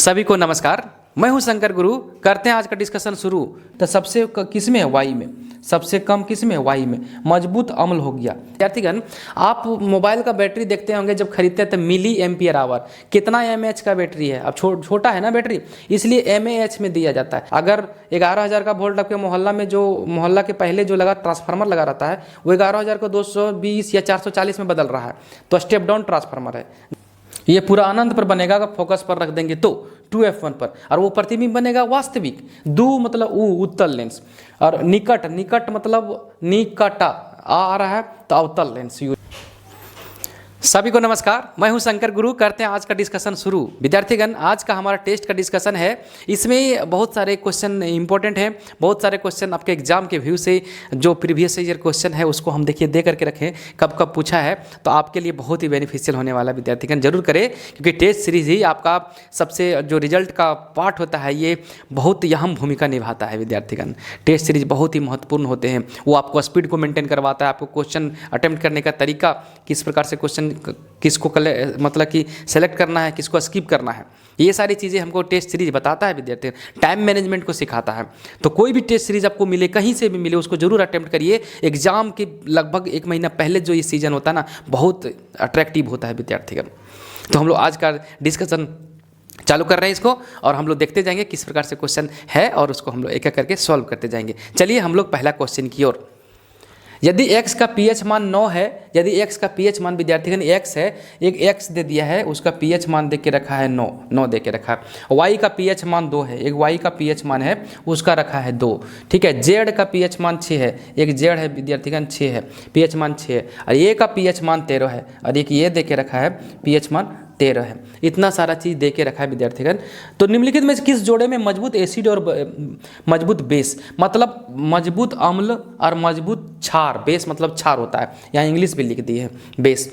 सभी को नमस्कार। मैं हूं शंकर गुरु। करते हैं आज का डिस्कशन शुरू। तो सबसे किस में है? वाई में। सबसे कम किस में है? वाई में। मजबूत अम्ल हो गया। विद्यार्थीगण, आप मोबाइल का बैटरी देखते होंगे जब खरीदते हैं तो मिली एम्पियर आवर, कितना एमएएच का बैटरी है। अब छोटा है ना बैटरी, इसलिए एमएएच में दिया जाता है। अगर 11,000 का वोल्ट आपके मोहल्ला में जो मोहल्ला के पहले जो लगा ट्रांसफार्मर लगा रहता है, वो 11,000 को 220 या 440 में बदल रहा है, तो स्टेप डाउन ट्रांसफार्मर है। ये पूरा अनंत पर बनेगा, अगर फोकस पर रख देंगे तो 2f1 पर, और वो प्रतिबिंब बनेगा वास्तविक। दू मतलब उत्तल लेंस, और निकट मतलब निकट आ रहा है तो अवतल लेंस। सभी को नमस्कार। मैं हूं शंकर गुरु। करते हैं आज का डिस्कशन शुरू। विद्यार्थीगण, आज का हमारा टेस्ट का डिस्कशन है। इसमें बहुत सारे क्वेश्चन इंपॉर्टेंट हैं, बहुत सारे क्वेश्चन आपके एग्जाम के व्यू से जो प्रीवियस ईयर क्वेश्चन है उसको हम देख करके रखें कब कब पूछा है, तो आपके लिए बहुत ही बेनिफिशियल होने वाला है। विद्यार्थीगण जरूर करें, क्योंकि टेस्ट सीरीज ही आपका सबसे जो रिजल्ट का पार्ट होता है, ये बहुत ही अहम भूमिका निभाता है। विद्यार्थीगण, टेस्ट सीरीज बहुत ही महत्वपूर्ण होते हैं। वो आपको स्पीड को मेंटेन करवाता है, आपको क्वेश्चन अटेम्प्ट करने का तरीका, किस प्रकार से क्वेश्चन किसको मतलब कि सेलेक्ट करना है, किसको स्किप करना है, ये सारी चीज़ें हमको टेस्ट सीरीज बताता है। विद्यार्थी टाइम मैनेजमेंट को सिखाता है। तो कोई भी टेस्ट सीरीज आपको मिले, कहीं से भी मिले, उसको जरूर अटेम्प्ट करिए। एग्जाम के लगभग 1 महीना पहले जो ये सीजन होता है ना, बहुत अट्रैक्टिव होता है विद्यार्थीगण। तो हम लोग आज का डिस्कशन चालू कर रहे हैं इसको, और हम लोग देखते जाएंगे किस प्रकार से क्वेश्चन है, और उसको हम लोग एक एक करके सॉल्व करते जाएंगे। चलिए हम लोग पहला क्वेश्चन की ओर। यदि x का pH मान 9 है, यदि x का pH मान विद्यार्थीगण x है, एक x दे दिया है, उसका pH मान दे के रखा है 9 दे के रखा है। y का pH मान 2 है, एक y का pH मान है, उसका रखा है 2। ठीक है। z का pH मान 6 है, एक z है विद्यार्थीगण 6 है, pH मान 6 है, और a का pH मान 13 है, और एक ये दे के रखा है pH मान 13 है। इतना सारा चीज़ दे के रखा है विद्यार्थीगण। तो निम्नलिखित में किस जोड़े में मजबूत एसिड और मजबूत बेस, मतलब मजबूत अम्ल और मजबूत क्षार, बेस मतलब क्षार होता है, यहाँ इंग्लिश भी लिख दी है बेस।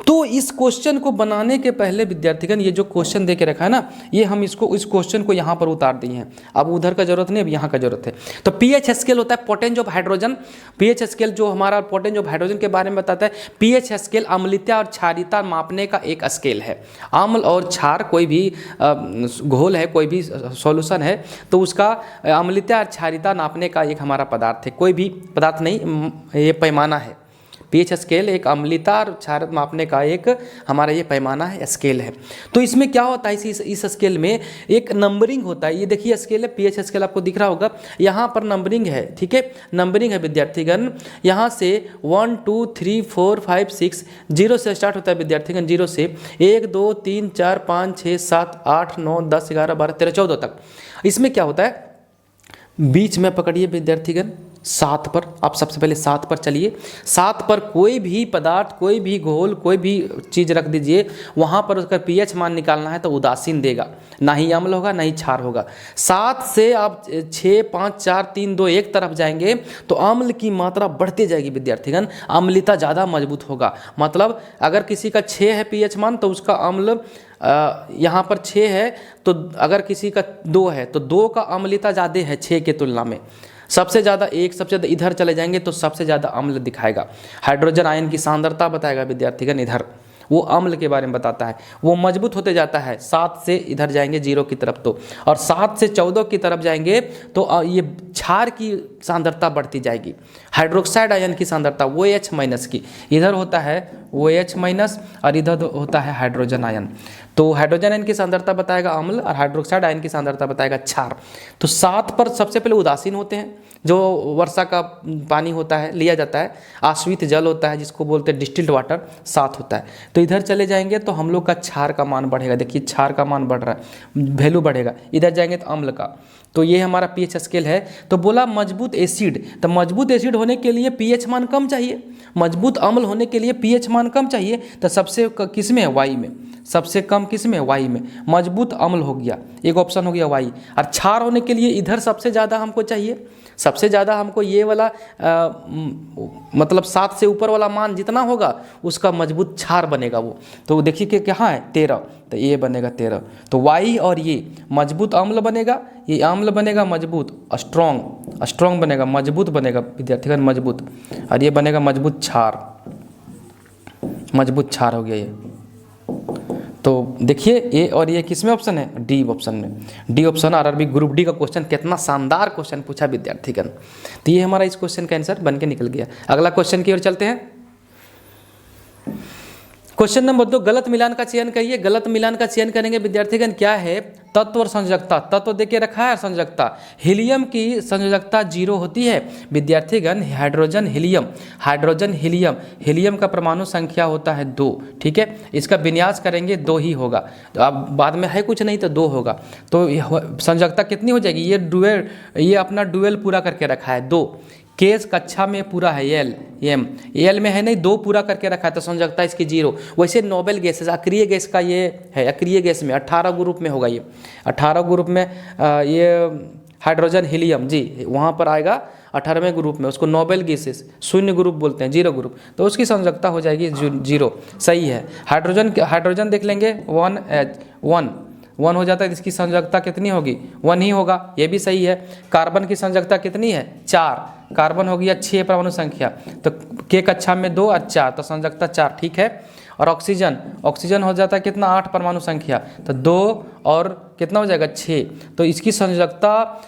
तो इस क्वेश्चन को बनाने के पहले विद्यार्थीगण, ये जो क्वेश्चन दे के रखा है ना, ये हम इसको इस क्वेश्चन को यहाँ पर उतार दिए हैं। अब उधर का जरूरत नहीं, अब यहाँ का जरूरत है। तो पीएच स्केल होता है पोटेंज ऑफ हाइड्रोजन। पीएच स्केल जो हमारा पोटेंज ऑफ हाइड्रोजन के बारे में बताता है। पीएच स्केल अम्लता और क्षारीयता मापने का एक स्केल है। अम्ल और क्षार, कोई भी घोल है, कोई भी सॉल्यूशन है, तो उसका अम्लता और क्षारीयता नापने का एक हमारा पदार्थ है। कोई भी पदार्थ नहीं, ये पैमाना है। पीएच स्केल एक अम्लता और क्षार मापने का एक हमारा ये पैमाना है, स्केल है। तो इसमें क्या होता है, इस स्केल में एक नंबरिंग होता है। ये देखिए स्केल है, पीएच स्केल आपको दिख रहा होगा, यहाँ पर नंबरिंग है। ठीक है, नंबरिंग है विद्यार्थीगण। यहाँ से 1 2 3 4 5 6 0 से स्टार्ट होता है विद्यार्थीगण। 0 से 1 2 3 4 5 6 7 8 9 10 11 12 13 14 तक। इसमें क्या होता है, बीच में पकड़िए विद्यार्थीगण 7 पर। आप सबसे पहले 7 पर चलिए। 7 पर कोई भी पदार्थ, कोई भी घोल, कोई भी चीज़ रख दीजिए, वहाँ पर उसका पीएच मान निकालना है तो उदासीन देगा, ना ही अम्ल होगा ना ही क्षार होगा। 7 से आप 6 5 4 3 2 1 तरफ जाएंगे तो अम्ल की मात्रा बढ़ती जाएगी विद्यार्थीगण। अम्लता ज़्यादा मजबूत होगा। मतलब अगर किसी का 6 है पीएच मान, तो उसका अम्ल यहाँ पर 6 है, तो अगर किसी का 2 है तो 2 का अम्लता ज़्यादा है 6 के तुलना में। सबसे ज़्यादा 1, सबसे ज़्यादा इधर चले जाएंगे तो सबसे ज़्यादा अम्ल दिखाएगा। हाइड्रोजन आयन की सांद्रता बताएगा विद्यार्थीगण, इधर वो अम्ल के बारे में बताता है। वो मजबूत होते जाता है 7 से इधर जाएंगे 0 की तरफ, तो और 7 से 14 की तरफ जाएंगे तो ये क्षार की सांद्रता बढ़ती जाएगी। हाइड्रोक्साइड आयन की सांद्रता OH माइनस की, इधर होता है OH माइनस और इधर होता है हाइड्रोजन आयन। तो हाइड्रोजन आयन की सांद्रता बताएगा अम्ल, और हाइड्रोक्साइड आयन की सांद्रता बताएगा क्षार। तो 7 पर सबसे पहले उदासीन होते हैं, जो वर्षा का पानी होता है, लिया जाता है। आश्वित जल होता है, जिसको बोलते हैं डिस्टिल्ड वाटर, 7 होता है। तो इधर चले जाएंगे तो हम लोग का क्षार का मान बढ़ेगा। देखिए क्षार का मान बढ़ रहा है, वैल्यू बढ़ेगा। इधर जाएंगे तो अम्ल का। तो ये हमारा पीएच स्केल है। तो बोला मजबूत एसिड, तो मजबूत एसिड होने के लिए पीएच मान कम चाहिए, मजबूत अम्ल होने के लिए पीएच मान कम चाहिए। तो सबसे किस में है? वाई में। सबसे कम किस में है? वाई में। मजबूत अम्ल हो गया, एक ऑप्शन हो गया वाई। और क्षार होने के लिए इधर सबसे ज़्यादा हमको चाहिए, सबसे ज़्यादा हमको ये वाला मतलब 7 से ऊपर वाला मान जितना होगा उसका मजबूत क्षार बनेगा वो। तो देखिए कि कहाँ है 13, तो ये बनेगा 13। तो वाई और ये मजबूत अम्ल बनेगा, ये अम्ल बनेगा मजबूत, स्ट्रॉन्ग बनेगा, मजबूत बनेगा विद्यार्थीगण, मजबूत। और ये बनेगा मजबूत क्षार, मजबूत क्षार हो गया ये। तो देखिए ए और ये किस में ऑप्शन है, डी ऑप्शन में। D option RRB group D का क्वेश्चन, कितना शानदार क्वेश्चन पूछा विद्यार्थीगण। तो ये हमारा इस क्वेश्चन का आंसर बन के निकल गया। अगला क्वेश्चन की ओर चलते हैं। क्वेश्चन नंबर 2, गलत मिलान का चयन करिए। गलत मिलान का चयन करेंगे विद्यार्थीगण, क्या है, तत्व और संयोजकता। तत्व देके रखा है, संयोजकता, हीलियम की संयोजकता 0 होती है विद्यार्थीगण। Hydrogen helium, hydrogen helium, helium का परमाणु संख्या होता है 2, ठीक है। इसका विन्यास करेंगे 2 ही होगा, तो अब बाद में है कुछ नहीं तो 2 होगा। तो संयोजकता कितनी हो जाएगी, ये अपना डुएल पूरा करके रखा है 2। केस कक्षा में पूरा है एल में है नहीं, 2 पूरा करके रखा है, तो संयोजकता इसकी 0। वैसे नोबेल गैसेस, अक्रिय गैस का ये है, अक्रिय गैस में 18 ग्रुप में होगा, ये 18 ग्रुप में ये हाइड्रोजन हीलियम जी वहाँ पर आएगा 18वें ग्रुप में, उसको नोबेल गैसेस 0 ग्रुप बोलते हैं, 0 ग्रुप, तो उसकी संयोजकता हो जाएगी 0, सही है। हाइड्रोजन देख लेंगे 1 हो जाता है, इसकी संयोजकता कितनी होगी, 1 ही होगा, ये भी सही है। कार्बन की संयोजकता कितनी है, 4, कार्बन हो गया 6 परमाणु संख्या, तो के कक्षा में 2 और 4, तो संयोजकता 4, ठीक है। और ऑक्सीजन हो जाता है कितना, 8 परमाणु संख्या, तो 2 और कितना हो जाएगा 6, तो इसकी संयोजकता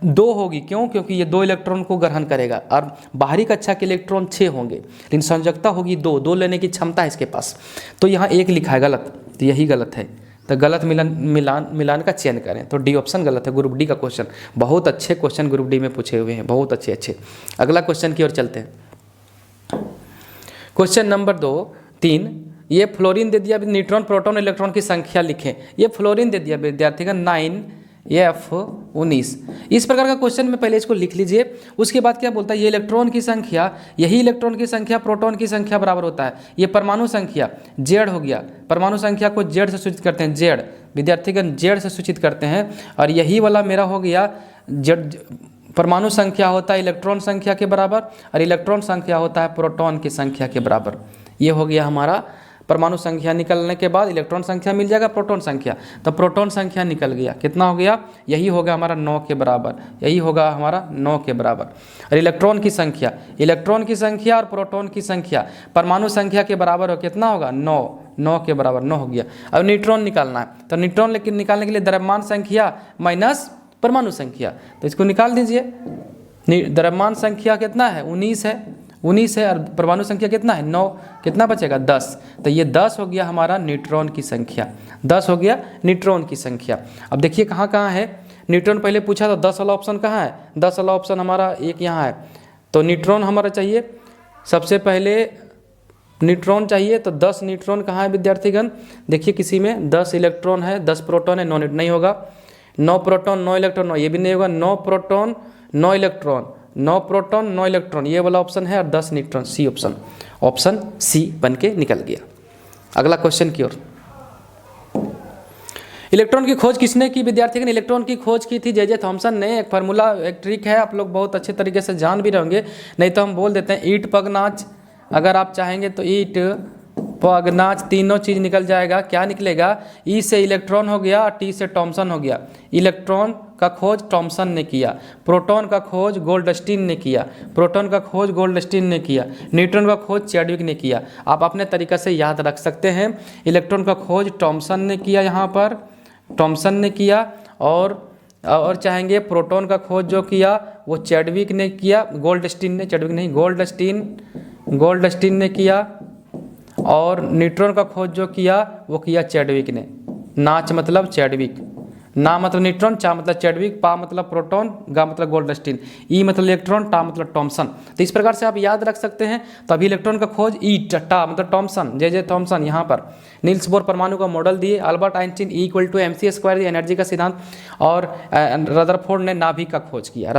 2 होगी। क्यों, क्योंकि ये 2 इलेक्ट्रॉन को ग्रहण करेगा और बाहरी कक्षा के इलेक्ट्रॉन 6 होंगे, लेकिन संयोजकता होगी 2 लेने की क्षमता है इसके पास। तो यहाँ 1 लिखा है गलत, तो यही गलत है। तो गलत मिलान का चयन करें, तो डी ऑप्शन गलत है। ग्रुप डी का क्वेश्चन, बहुत अच्छे क्वेश्चन ग्रुप डी में पूछे हुए हैं, बहुत अच्छे। अगला क्वेश्चन की ओर चलते हैं। क्वेश्चन नंबर 3, ये फ्लोरीन दे दिया, न्यूट्रॉन प्रोटॉन इलेक्ट्रॉन की संख्या लिखें। ये फ्लोरीन दे दिया विद्यार्थीगण 9F19। इस प्रकार का क्वेश्चन में पहले इसको लिख लीजिए, उसके बाद क्या बोलता है, ये इलेक्ट्रॉन की संख्या, यही इलेक्ट्रॉन की संख्या प्रोटॉन की संख्या बराबर होता है। ये परमाणु संख्या Z हो गया, परमाणु संख्या को Z से सूचित करते हैं, Z विद्यार्थीगण Z से सूचित करते हैं, और यही वाला मेरा हो गया Z, परमाणु संख्या होता है इलेक्ट्रॉन संख्या के बराबर, और इलेक्ट्रॉन संख्या होता है प्रोटॉन की संख्या के बराबर। ये हो गया हमारा परमाणु संख्या निकलने के बाद इलेक्ट्रॉन संख्या मिल जाएगा, प्रोटॉन संख्या, तो प्रोटॉन संख्या निकल गया, कितना हो गया, यही होगा हमारा 9 के बराबर, यही होगा हमारा 9 के बराबर। और इलेक्ट्रॉन की संख्या और प्रोटॉन की संख्या परमाणु संख्या के बराबर हो, कितना होगा 9 के बराबर 9 हो गया। अब न्यूट्रॉन निकालना है, तो न्यूट्रॉन लेकिन निकालने के लिए द्रव्यमान संख्या माइनस परमाणु संख्या, तो इसको निकाल दीजिए। द्रव्यमान संख्या कितना है, 19 है, और परमाणु संख्या कितना है 9, कितना बचेगा 10, तो ये 10 हो गया हमारा न्यूट्रॉन की संख्या, 10 हो गया न्यूट्रॉन की संख्या। अब देखिए कहाँ है न्यूट्रॉन, पहले पूछा तो 10 वाला ऑप्शन कहाँ है, 10 वाला ऑप्शन हमारा एक यहाँ है, तो न्यूट्रॉन हमारा चाहिए, सबसे पहले न्यूट्रॉन चाहिए, तो 10 न्यूट्रॉन कहाँ है विद्यार्थीगण, देखिए किसी में 10 इलेक्ट्रॉन है, 10 प्रोटॉन है, 9 नहीं होगा, 9 प्रोटॉन 9 इलेक्ट्रॉन, 9 ये भी नहीं होगा, 9 प्रोटॉन 9 इलेक्ट्रॉन, 9 प्रोटॉन 9 इलेक्ट्रॉन, ये वाला ऑप्शन है, और 10 न्यूट्रॉन, सी ऑप्शन सी बन के निकल गया। अगला क्वेश्चन की ओर। इलेक्ट्रॉन की खोज किसने की विद्यार्थी, इलेक्ट्रॉन की खोज की थी जे थॉमसन ने। एक फार्मूला, एक ट्रिक है, आप लोग बहुत अच्छे तरीके से जान भी रहेंगे, नहीं तो हम बोल देते हैं ईट पगनाच, अगर आप चाहेंगे तो ईट पगनाच तीनों चीज़ निकल जाएगा। क्या निकलेगा, ई से इलेक्ट्रॉन हो गया, टी से थॉमसन हो गया। इलेक्ट्रॉन का खोज थॉमसन ने किया, प्रोटॉन का खोज गोल्डस्टीन ने किया, न्यूट्रॉन का खोज चैडविक ने किया। आप अपने तरीक़े से याद रख सकते हैं, इलेक्ट्रॉन का खोज थॉमसन ने किया, यहाँ पर थॉमसन ने किया, और चाहेंगे प्रोटॉन का खोज जो किया वो चैडविक ने किया, गोल्डस्टीन ने किया, और न्यूट्रॉन का खोज जो किया वो किया चैडविक ने। नाच मतलब चैडविक, ना मतलब न्यूट्रॉन, चा मतलब चैडविक, पा मतलब प्रोटॉन, गा मतलब गोल्डस्टीन, ई मतलब इलेक्ट्रॉन, टा मतलब थॉमसन। तो इस प्रकार से आप याद रख सकते हैं। तो अभी इलेक्ट्रॉन का खोज ई टा मतलब थॉमसन, जे थॉमसन। यहाँ पर नील्स बोर परमाणु का मॉडल दिए, अल्बर्ट आइंस्टीन E=mc² एनर्जी का सिद्धांत, और रदरफोर्ड ने नाभिक का खोज किया,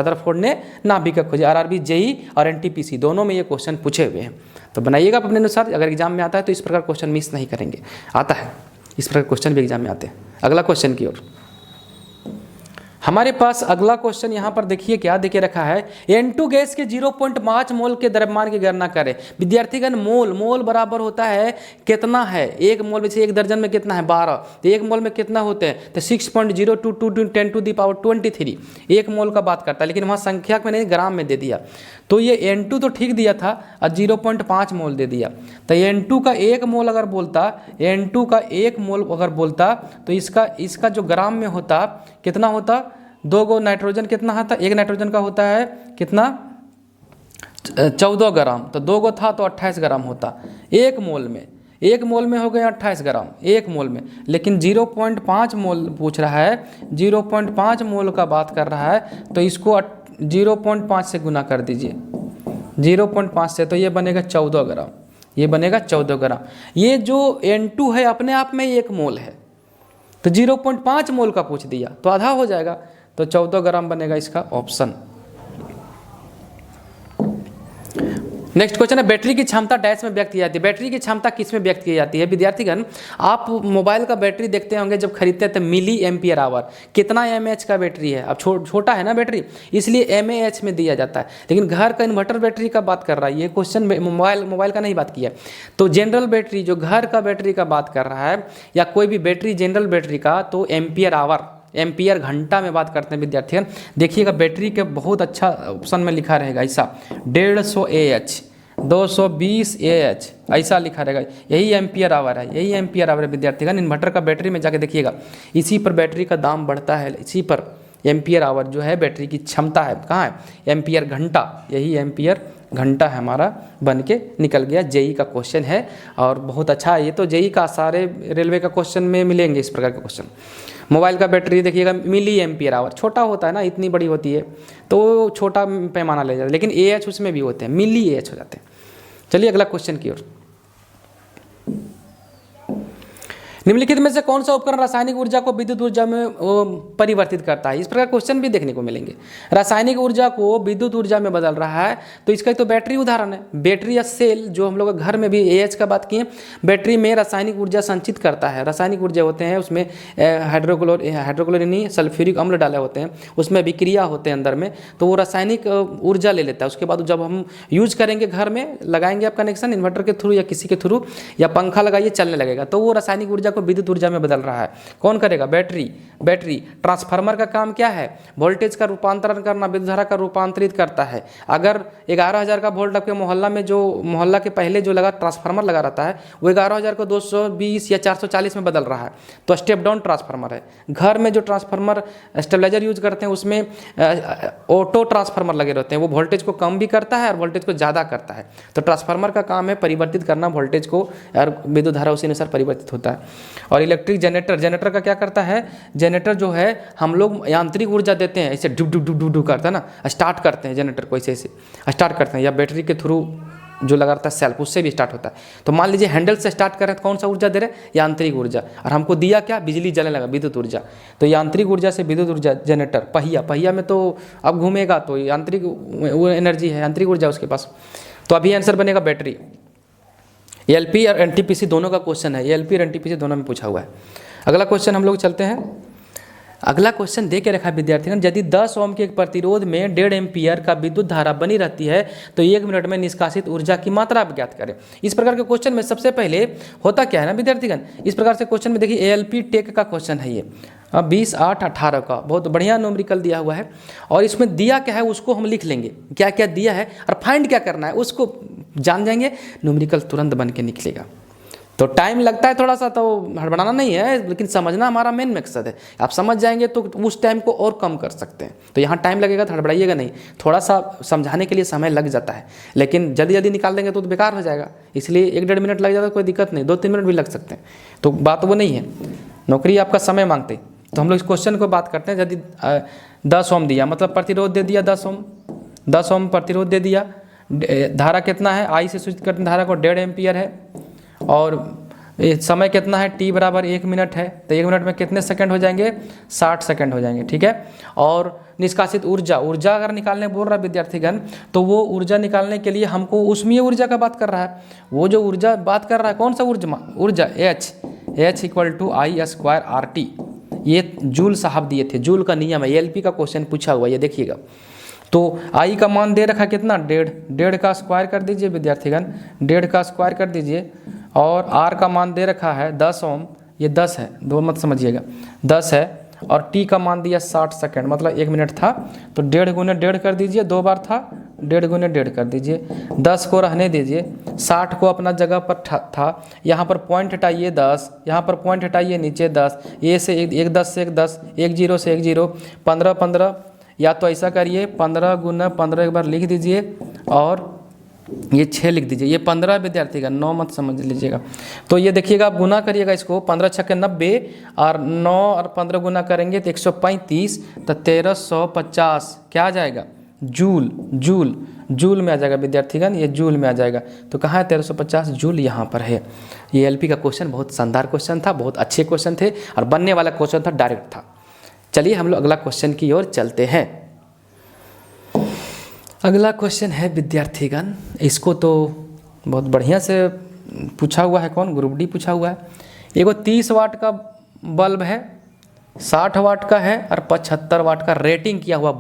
RRB JEE और NTPC दोनों में ये क्वेश्चन पूछे हुए हैं। तो बनाइएगा अपने अनुसार, अगर एग्जाम में आता है तो इस प्रकार क्वेश्चन मिस नहीं करेंगे, आता है इस प्रकार क्वेश्चन भी एग्जाम में आते हैं। अगला क्वेश्चन की ओर। हमारे पास अगला क्वेश्चन यहाँ पर देखिए क्या देके रखा है, N2 गैस के 0.5 मोल के द्रव्यमान की गणना करें। विद्यार्थीगण मोल मोल बराबर होता है कितना है, एक मोल में से एक दर्जन में कितना है 12, तो एक मोल में कितना होते हैं, तो 6.022 10 टू दी पावर 23 एक मोल का बात करता है, लेकिन वहाँ संख्या में नहीं ग्राम में दे दिया। तो ये N2 तो ठीक दिया था और 0.5 मोल दे दिया। तो N2 का एक मोल अगर बोलता, N2 का एक मोल अगर बोलता तो इसका जो ग्राम में होता कितना होता, 2 गो नाइट्रोजन कितना होता, एक नाइट्रोजन का होता है कितना 14 ग्राम, तो 2 गो था तो 28 ग्राम होता एक मोल में। एक मोल में हो गया 28 ग्राम एक मोल में, लेकिन 0.5 मोल पूछ रहा है, 0.5 मोल का बात कर रहा है, तो इसको 0.5 से गुना कर दीजिए 0.5 से, तो ये बनेगा 14 ग्राम, ये बनेगा 14 ग्राम। ये जो N2 है अपने आप में एक मोल है, तो 0.5 मोल का पूछ दिया तो आधा हो जाएगा, तो 14 ग्राम बनेगा इसका ऑप्शन। नेक्स्ट क्वेश्चन है, बैटरी की क्षमता डैश में व्यक्त की जाती है। बैटरी की क्षमता किस में व्यक्त की जाती है? विद्यार्थीगण आप मोबाइल का बैटरी देखते होंगे जब खरीदते हैं तो मिली एम्पियर आवर, कितना mAh का बैटरी है। अब छोटा है ना बैटरी, इसलिए mAh में दिया जाता है, लेकिन घर का इन्वर्टर बैटरी का बात कर रहा है ये क्वेश्चन, मोबाइल का नहीं बात किया। तो जनरल बैटरी जो घर का बैटरी का बात कर रहा है या कोई भी बैटरी जनरल बैटरी का, तो एम्पियर आवर एम्पियर घंटा में बात करते हैं विद्यार्थीगण। देखिएगा बैटरी के बहुत अच्छा ऑप्शन में लिखा रहेगा ऐसा 150 AH 220 AH ऐसा लिखा रहेगा, यही एम्पियर आवर है, यही एम्पियर आवर है विद्यार्थीगण। इन्वर्टर का बैटरी में जाके देखिएगा, इसी पर बैटरी का दाम बढ़ता है, इसी पर एम्पियर आवर जो है बैटरी की क्षमता है, कहाँ है एम्पियर घंटा, यही एम्पियर घंटा है हमारा बन के निकल गया। जेई का क्वेश्चन है और बहुत अच्छा है ये, तो जेई का सारे रेलवे का क्वेश्चन में मिलेंगे इस प्रकार के क्वेश्चन। मोबाइल का बैटरी देखिएगा मिली एम्पियर आवर, छोटा होता है ना, इतनी बड़ी होती है तो छोटा पैमाना ले जाता है, लेकिन AH उसमें भी होते हैं, मिली AH हो जाते हैं। चलिए अगला क्वेश्चन की ओर। निम्नलिखित में से कौन सा उपकरण रासायनिक ऊर्जा को विद्युत ऊर्जा में परिवर्तित करता है? इस प्रकार क्वेश्चन भी देखने को मिलेंगे। रासायनिक ऊर्जा को विद्युत ऊर्जा में बदल रहा है, तो इसका तो बैटरी उदाहरण है। बैटरी या सेल जो हम लोग घर में भी AH का बात किए, बैटरी में रासायनिक ऊर्जा संचित करता है। रासायनिक ऊर्जा होते हैं उसमें हाइड्रोक्लोरिन सल्फ्यूरिक अम्ल डाले होते हैं, उसमें विक्रिया होते हैं अंदर में, तो वो रासायनिक ऊर्जा ले लेता है। उसके बाद जब हम यूज करेंगे घर में, लगाएंगे आप कनेक्शन इन्वर्टर के थ्रू या किसी के थ्रू, या पंखा लगाइए चलने लगेगा, तो वो रासायनिक ऊर्जा को विद्युत ऊर्जा में बदल रहा है। कौन करेगा? बैटरी। ट्रांसफार्मर का काम क्या है? वोल्टेज का रूपांतरण करना, विद्युत धारा का रूपांतरित करता है। अगर 11,000 का वोल्ट आपके मोहल्ला में जो मोहल्ला के पहले जो लगा ट्रांसफार्मर लगा रहता है, वो 11,000 को 220 या 440 में बदल रहा है, तो स्टेप डाउन ट्रांसफार्मर है। घर में जो ट्रांसफार्मर स्टेबलाइजर यूज करते हैं उसमें ऑटो ट्रांसफार्मर लगे रहते हैं, वो वोल्टेज को कम भी करता है और वोल्टेज को ज़्यादा करता है। तो ट्रांसफार्मर का काम है परिवर्तित करना वोल्टेज को, और विद्युत धारा उसी अनुसार परिवर्तित होता है। और इलेक्ट्रिक जनरेटर का क्या करता है? जनरेटर जो है हम लोग यांत्रिक ऊर्जा देते हैं, ऐसे डुब डुब डुब डुब डुब करता है ना, स्टार्ट करते हैं जनरेटर को, ऐसे स्टार्ट करते हैं, या बैटरी के थ्रू जो लगा रहता है सेल्फ, उससे भी स्टार्ट होता है। तो मान लीजिए हैंडल से स्टार्ट कर रहे हैं, तो कौन सा ऊर्जा दे रहे हैं? यांत्रिक ऊर्जा। और हमको दिया क्या? बिजली जलने लगा, विद्युत ऊर्जा। तो यांत्रिक ऊर्जा से विद्युत ऊर्जा जनरेटर, पहिया में तो अब घूमेगा, तो यांत्रिक एनर्जी है, यांत्रिक ऊर्जा उसके पास। तो अभी आंसर बनेगा बैटरी। LP और NTPC दोनों का क्वेश्चन है, LP और NTPC दोनों में पूछा हुआ है। अगला क्वेश्चन हम लोग चलते हैं। अगला क्वेश्चन दे के रखा है विद्यार्थियों, यदि 10 ओम के एक प्रतिरोध में 1.5 एम्पियर का विद्युत धारा बनी रहती है तो 1 मिनट में निष्कासित ऊर्जा की मात्रा आप ज्ञात करें। इस प्रकार के क्वेश्चन में सबसे पहले होता क्या है ना विद्यार्थीगण, इस प्रकार से क्वेश्चन में देखिए ALP टेक का क्वेश्चन है ये 20/8/18 का, बहुत बढ़िया न्यूमेरिकल दिया हुआ है। और इसमें दिया क्या है उसको हम लिख लेंगे, क्या क्या दिया है और फाइंड क्या करना है उसको जान जाएंगे, न्यूमेरिकल तुरंत बन के निकलेगा। तो टाइम लगता है थोड़ा सा, तो हड़बड़ाना नहीं है, लेकिन समझना हमारा मेन मकसद है। आप समझ जाएंगे तो उस टाइम को और कम कर सकते हैं। तो यहाँ टाइम लगेगा तो हड़बड़ाइएगा नहीं, थोड़ा सा समझाने के लिए समय लग जाता है, लेकिन जल्दी जल्दी निकाल देंगे तो बेकार हो जाएगा। इसलिए 1-1.5 मिनट लग जाता है, कोई दिक्कत नहीं, 2-3 मिनट भी लग सकते हैं, तो बात वो नहीं है। नौकरी आपका समय मांगते। तो हम लोग इस क्वेश्चन को बात करते हैं। यदि 10 ओम दिया, मतलब प्रतिरोध दे दिया 10 ओम प्रतिरोध दे दिया, धारा कितना है? I से सूचित करते हैं धारा को 1.5 एम्पियर है, और समय कितना है? T बराबर 1 मिनट है। तो 1 मिनट में कितने सेकंड हो जाएंगे? 60 सेकंड हो जाएंगे, ठीक है। और निष्कासित ऊर्जा अगर निकालने बोल रहा है विद्यार्थीगण, तो वो ऊर्जा निकालने के लिए हमको ऊष्मीय ऊर्जा का बात कर रहा है। वो जो ऊर्जा बात कर रहा है कौन सा ऊर्जा? H = I² RT। ये जूल साहब दिए थे, जूल का नियम है, एलपी का क्वेश्चन पूछा हुआ, ये देखिएगा। तो आई का मान दे रखा कितना, 1.5, 1.5 का स्क्वायर कर दीजिए विद्यार्थीगण, 1.5 का स्क्वायर कर दीजिए। और आर का मान दे रखा है 10 ओम, ये 10 है, दो मत समझिएगा, 10 है। और टी का मान दिया 60 सेकंड, मतलब 1 मिनट था, तो 1.5 गुने 1.5 कर दीजिए, 2 बार था, 1.5 गुने 1.5 कर दीजिए। 10 को रहने दीजिए, 60 को अपना जगह पर था, यहाँ पर पॉइंट हटाइए 10, यहाँ पर पॉइंट हटाइए नीचे 10, ये से एक 10 से एक 10, 1 0 से 1 0, 15 15, या तो ऐसा करिए 15 गुना 15 एक बार लिख दीजिए, और ये 6 लिख दीजिए, ये 15 विद्यार्थी का, 9 मत समझ लीजिएगा। तो ये देखिएगा, आप गुना करिएगा इसको, 15 छक्के 90, और 9 और 15 गुना करेंगे तो 135, तो 1350 क्या आ जाएगा, जूल, जूल, जूल में आ जाएगा विद्यार्थीगण, ये जूल में आ जाएगा। तो कहाँ है 1350 जूल, यहाँ पर है। ये एलपी का क्वेश्चन बहुत शानदार क्वेश्चन था, बहुत अच्छे क्वेश्चन थे, और बनने वाला क्वेश्चन था, डायरेक्ट था। चलिए हम लोग अगला क्वेश्चन की ओर चलते हैं। अगला क्वेश्चन है विद्यार्थीगण, इसको तो बहुत बढ़िया से पूछा हुआ है, कौन, ग्रुप डी पूछा हुआ है। एगो 30 वाट का बल्ब है, 60 वाट का है, और 75 वाट का रेटिंग किया हुआ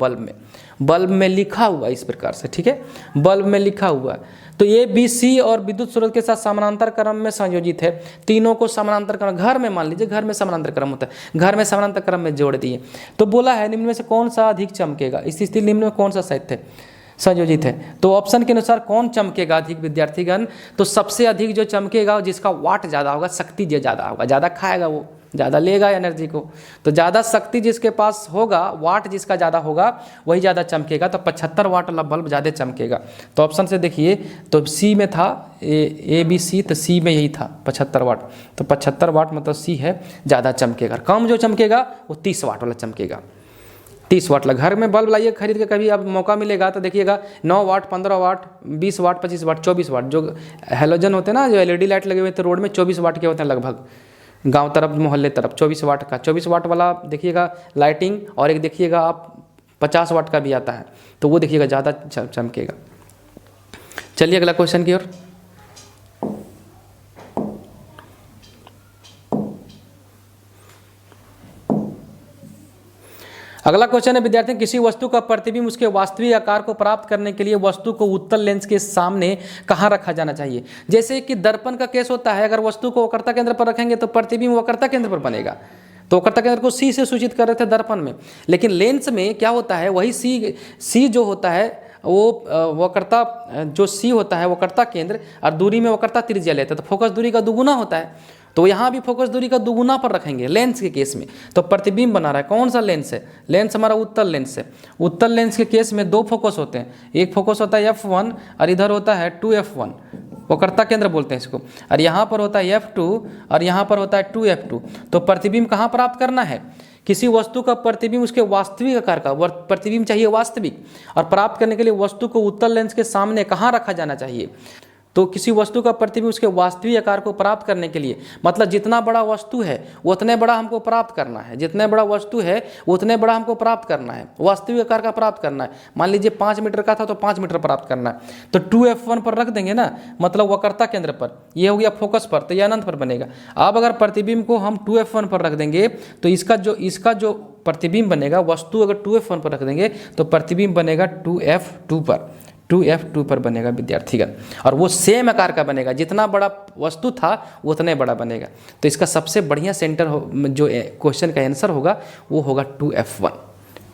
बल्ब में लिखा हुआ इस प्रकार से, ठीक है, बल्ब में लिखा हुआ है। तो ए बी सी और विद्युत स्रोत के साथ समानांतर क्रम में संयोजित है, तीनों को समानांतर क्रम, घर में मान लीजिए, घर में समानांतर क्रम होता है, घर में समानांतर क्रम में जोड़ दिए। तो बोला है निम्न में से कौन सा अधिक चमकेगा, इस स्थिति निम्न में कौन सा सत्य है, संयोजित है। तो ऑप्शन के अनुसार कौन चमकेगा अधिक विद्यार्थीगण, तो सबसे अधिक जो चमकेगा जिसका वाट ज़्यादा होगा, शक्ति जो ज़्यादा होगा, ज़्यादा खाएगा वो, ज़्यादा लेगा एनर्जी को, तो ज़्यादा शक्ति जिसके पास होगा, वाट जिसका ज़्यादा होगा वही ज़्यादा चमकेगा। तो 75 वाट वाला बल्ब ज़्यादा चमकेगा। तो ऑप्शन से देखिए, तो सी में था ए बी सी, तो सी में यही था 75 वाट, तो 75 वाट मतलब सी है, ज़्यादा चमकेगा। कम जो चमकेगा वो 30 वाट वाला चमकेगा, 30 वाट वाला। घर में बल्ब लाइए खरीद के, कभी अब मौका मिलेगा तो देखिएगा, 9 वाट, 15 वाट, 20 वाट, 25 वाट, 24 वाट, जो हेलोजन होते हैं ना, जो एलईडी लाइट लगे हुए थे रोड में, 24 वाट के होते हैं लगभग, गांव तरफ, मोहल्ले तरफ 24 वाट का, 24 वाट वाला देखिएगा लाइटिंग। और एक देखिएगा आप 50 वाट का भी आता है, तो वो देखिएगा ज़्यादा चमकेगा। चलिए अगला क्वेश्चन की ओर। अगला क्वेश्चन है विद्यार्थी, किसी वस्तु का प्रतिबिंब उसके वास्तविक आकार को प्राप्त करने के लिए वस्तु को उत्तल लेंस के सामने कहाँ रखा जाना चाहिए। जैसे कि दर्पण का केस होता है, अगर वस्तु को वक्रता केंद्र पर रखेंगे तो प्रतिबिंब वक्रता केंद्र पर बनेगा, तो वक्रता केंद्र को सी से सूचित कर रहे थे दर्पण में। लेकिन लेंस में क्या होता है, वही सी जो होता है वो वक्रता, जो सी होता है वक्रता केंद्र, और दूरी में वक्रता त्रिज्या लेता है, तो फोकस दूरी का दुगुना होता है। तो यहाँ भी फोकस दूरी का दुगुना पर रखेंगे लेंस के केस में। तो प्रतिबिंब बना रहा है, कौन सा लेंस है, लेंस हमारा उत्तल लेंस है। उत्तल लेंस के केस में 2 फोकस होते हैं, एक फोकस होता है F1 और इधर होता है 2F1, वक्रता केंद्र बोलते हैं इसको, और यहाँ पर होता है F2 और यहाँ पर होता है 2F2। तो प्रतिबिंब कहाँ प्राप्त करना है, किसी वस्तु का प्रतिबिंब उसके वास्तविक आकार का प्रतिबिंब चाहिए वास्तविक, और प्राप्त करने के लिए वस्तु को उत्तल लेंस के सामने कहाँ रखा जाना चाहिए। तो किसी वस्तु का प्रतिबिंब उसके वास्तविक आकार को प्राप्त करने के लिए, मतलब जितना बड़ा वस्तु है उतने बड़ा हमको प्राप्त करना है, जितने बड़ा वस्तु है उतने बड़ा हमको प्राप्त करना है, वास्तविक आकार का प्राप्त करना है। मान लीजिए 5 मीटर का था तो 5 मीटर प्राप्त करना है, तो 2F1 पर रख देंगे ना, मतलब वक्रता केंद्र पर, ये हो गया फोकस पर, तो ये अनंत पर बनेगा। अब अगर प्रतिबिंब को हम 2F1 पर रख देंगे तो इसका जो प्रतिबिंब बनेगा, वस्तु अगर 2F1 पर रख देंगे तो प्रतिबिंब बनेगा 2F2 पर, 2F2 पर बनेगा विद्यार्थीगण, और वो सेम आकार का बनेगा, जितना बड़ा वस्तु था उतने बड़ा बनेगा। तो इसका सबसे बढ़िया सेंटर जो क्वेश्चन का आंसर होगा वो होगा 2F1।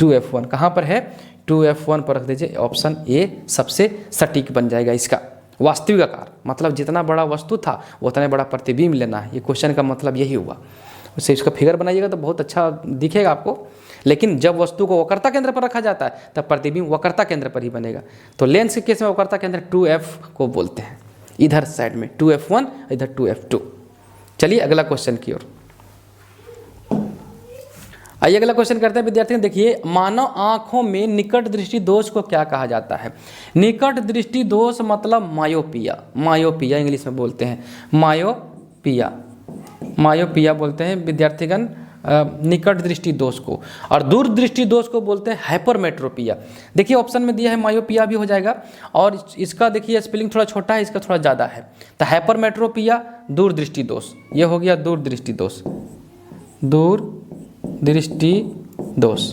2F1 कहाँ पर है, 2F1 पर रख दीजिए, ऑप्शन ए सबसे सटीक बन जाएगा इसका। वास्तविक आकार मतलब जितना बड़ा वस्तु था उतने बड़ा प्रतिबिंब लेना है, ये क्वेश्चन का मतलब यही हुआ। उससे इसका फिगर बनाइएगा तो बहुत अच्छा दिखेगा आपको। लेकिन जब वस्तु को वक्रता केंद्र पर रखा जाता है तब प्रतिबिंब वक्रता केंद्र पर ही बनेगा। तो लेंस के केस में वक्रता केंद्र 2F को बोलते हैं, इधर साइड में 2F1, इधर 2F2। चलिए अगला क्वेश्चन की ओर आइए, अगला क्वेश्चन करते हैं विद्यार्थी। देखिए, मानव आंखों में निकट दृष्टि दोष को क्या कहा जाता है। निकट दृष्टि दोष मतलब मायोपिया, मायोपिया इंग्लिश में बोलते हैं, मायोपिया, मायोपिया बोलते हैं विद्यार्थीगण निकट दृष्टि दोष को। और दूर दृष्टि दोष को बोलते हैं हाइपरमेट्रोपिया। देखिए ऑप्शन में दिया है मायोपिया भी हो जाएगा, और इसका देखिए स्पेलिंग थोड़ा छोटा है, इसका थोड़ा ज़्यादा है। तो हाइपरमेट्रोपिया दूर दृष्टि दोष, ये हो गया दूर दृष्टि दोष, दूर दृष्टि दोष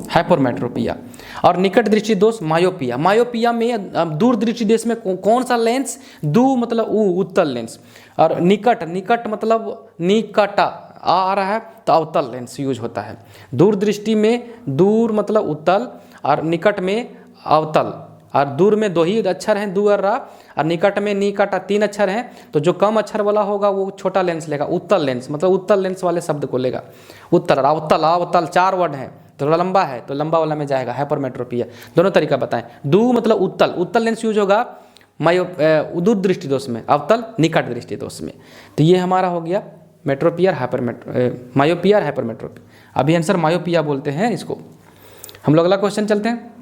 हाइपरमेट्रोपिया। और निकट दृष्टि दोष मायोपिया। मायोपिया में दूर दृष्टि दोष में कौन सा लेंस, दू मतलब उत्तल लेंस, और निकट मतलब निकटा आ रहा है तो अवतल लेंस यूज होता है। दूर दृष्टि में दूर मतलब उत्तल और निकट में अवतल, और दूर में 2 ही अक्षर हैं, दू और रा, और निकट में निकट 3 अक्षर हैं, तो जो कम अक्षर वाला होगा वो छोटा लेंस लेगा, उत्तल लेंस मतलब उत्तल लेंस वाले शब्द को लेगा। उत्तल अवतल अवतल 4 वर्ड है, थोड़ा लंबा है तो लंबा वाला में जाएगा हाइपरमेट्रोपिया। दोनों तरीका बताएं। दू मतलब उत्तल, उत्तल लेंस यूज होगा दूर दृष्टि दोष में, अवतल निकट दृष्टि दोष में। तो ये हमारा हो गया मेट्रोपिया मायोपिया और हाइपरमेट्रोपिया। अभी आंसर मायोपिया बोलते हैं इसको। हम लोग अगला क्वेश्चन चलते हैं।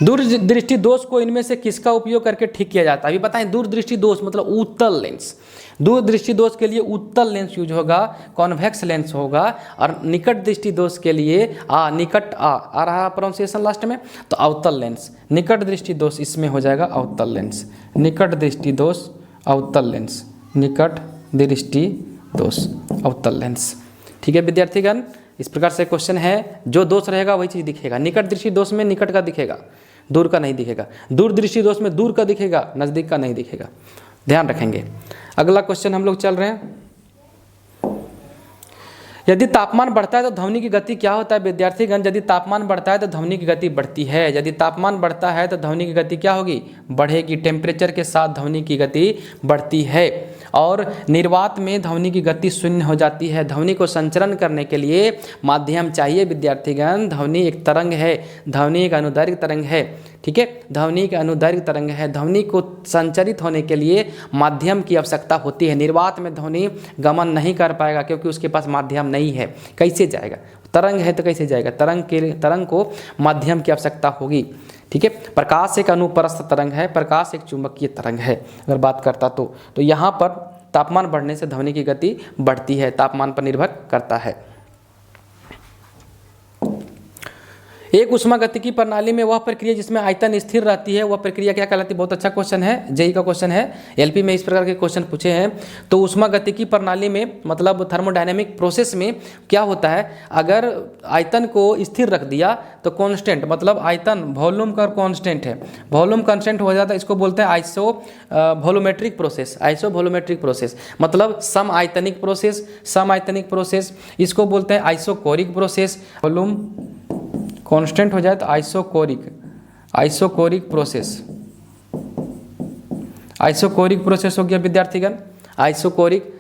दूर दृष्टि दोष को इनमें से किसका उपयोग करके ठीक किया जाता है? अभी बताएं। दूर दृष्टि दोष मतलब उत्तल लेंस। दूर दृष्टि दोष के लिए उत्तल लेंस यूज होगा, कॉन्वेक्स लेंस होगा, और निकट दृष्टि दोष के लिए निकट आ रहा प्रोनाउंसिएशन लास्ट में, तो अवतल लेंस। निकट दृष्टि दोष इसमें हो जाएगा अवतल लेंस। निकट दृष्टि दोष अवतल लेंस, निकट दृष्टि दोष अवतल लेंस। ठीक है विद्यार्थीगण, इस प्रकार से क्वेश्चन है। जो दोष रहेगा वही चीज़ दिखेगा। निकट दृष्टि दोष में निकट का दिखेगा, दूर का नहीं दिखेगा। दूर दृष्टि दोष में दूर का दिखेगा, नज़दीक का नहीं दिखेगा। ध्यान रखेंगे। अगला क्वेश्चन हम लोग चल रहे हैं। यदि तापमान बढ़ता है तो ध्वनि की गति क्या होता है? विद्यार्थीगण, यदि तापमान बढ़ता है तो ध्वनि की गति बढ़ती है। यदि तापमान बढ़ता है तो ध्वनि की गति क्या होगी? बढ़ेगी। टेम्परेचर के साथ ध्वनि की गति बढ़ती है। और निर्वात में ध्वनि की गति शून्य हो जाती है। ध्वनि को संचरण करने के लिए माध्यम चाहिए विद्यार्थीगण। ध्वनि एक तरंग है, ध्वनि एक अनुदैर्घ्य तरंग है। ठीक है, ध्वनि एक अनुदैर्घ्य तरंग है। ध्वनि को संचरित होने के लिए माध्यम की आवश्यकता होती है। निर्वात में ध्वनि गमन नहीं कर पाएगा क्योंकि उसके पास माध्यम नहीं है। कैसे जाएगा? तरंग है तो कैसे जाएगा? तरंग को माध्यम की आवश्यकता होगी। ठीक है, प्रकाश एक अनुप्रस्थ तरंग है, प्रकाश एक चुंबकीय तरंग है। अगर बात करता तो यहाँ पर तापमान बढ़ने से ध्वनि की गति बढ़ती है, तापमान पर निर्भर करता है। एक उष्मागतिकी प्रणाली में वह प्रक्रिया जिसमें आयतन स्थिर रहती है, वह प्रक्रिया क्या कहलाती है? बहुत अच्छा क्वेश्चन है, जेईई का क्वेश्चन है। एलपी में इस प्रकार के क्वेश्चन पूछे हैं। तो उष्मागतिकी प्रणाली में मतलब थर्मोडायनेमिक प्रोसेस में क्या होता है? अगर आयतन को स्थिर रख दिया तो कांस्टेंट मतलब आयतन वॉल्यूम का कांस्टेंट है, वॉल्यूम कांस्टेंट हो जाता है। इसको बोलते हैं iso volumetric process. Iso volumetric process मतलब सम आयतनिक प्रोसेस, सम आयतनिक प्रोसेस। इसको बोलते हैं आइसोकोरिक प्रोसेस। वॉल्यूम कांस्टेंट हो जाए तो आइसोकोरिक प्रोसेस। आइसोकोरिक प्रोसेस हो गया विद्यार्थीगण। आइसोकोरिक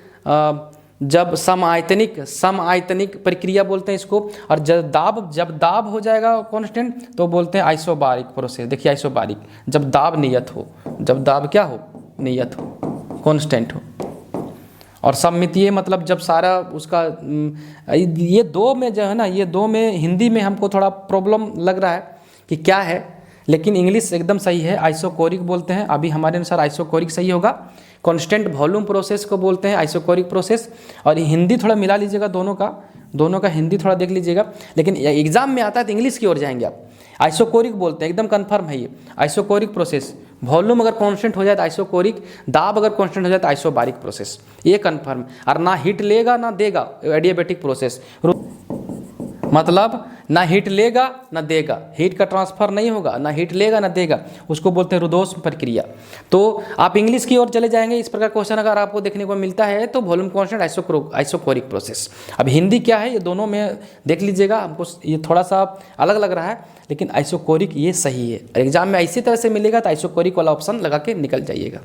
जब सम आयतनिक प्रक्रिया बोलते हैं इसको। और जब दाब हो जाएगा कांस्टेंट तो बोलते हैं आइसोबारिक प्रोसेस। देखिए आइसोबारिक, जब दाब नियत हो, जब दाब क्या हो? नियत हो, कांस्टेंट हो। और सममितीय मतलब जब सारा उसका ये दो में जो है ना, ये दो में हिंदी में हमको थोड़ा प्रॉब्लम लग रहा है कि क्या है, लेकिन इंग्लिश एकदम सही है। आइसोकोरिक बोलते हैं। अभी हमारे अनुसार आइसोकोरिक सही होगा। कांस्टेंट वॉल्यूम प्रोसेस को बोलते हैं आइसोकोरिक प्रोसेस। और हिंदी थोड़ा मिला लीजिएगा, दोनों का हिंदी थोड़ा देख लीजिएगा। लेकिन एग्जाम में आता है तो इंग्लिश की ओर जाएंगे आप। आइसोकोरिक बोलते हैं, एकदम कन्फर्म है ये आइसोकोरिक प्रोसेस। वॉल्यूम अगर कांस्टेंट हो जाए तो आइसोकोरिक, दाब अगर कांस्टेंट हो जाए तो आइसोबारिक प्रोसेस, ये कन्फर्म। और ना हीट लेगा ना देगा, एडियाबैटिक प्रोसेस मतलब ना हीट लेगा ना देगा, हीट का ट्रांसफर नहीं होगा, ना हीट लेगा ना देगा, उसको बोलते हैं रुदोष्म प्रक्रिया। तो आप इंग्लिश की ओर चले जाएंगे। इस प्रकार क्वेश्चन अगर आपको देखने को मिलता है तो वॉल्यूम कांस्टेंट आइसोकोरिक प्रोसेस। अब हिंदी क्या है ये दोनों में देख लीजिएगा। हमको ये थोड़ा सा अलग लग रहा है, लेकिन आइसोकोरिक ये सही है। एग्जाम में इसी तरह से मिलेगा तो आइसोकोरिक वाला ऑप्शन लगा के निकल जाइएगा।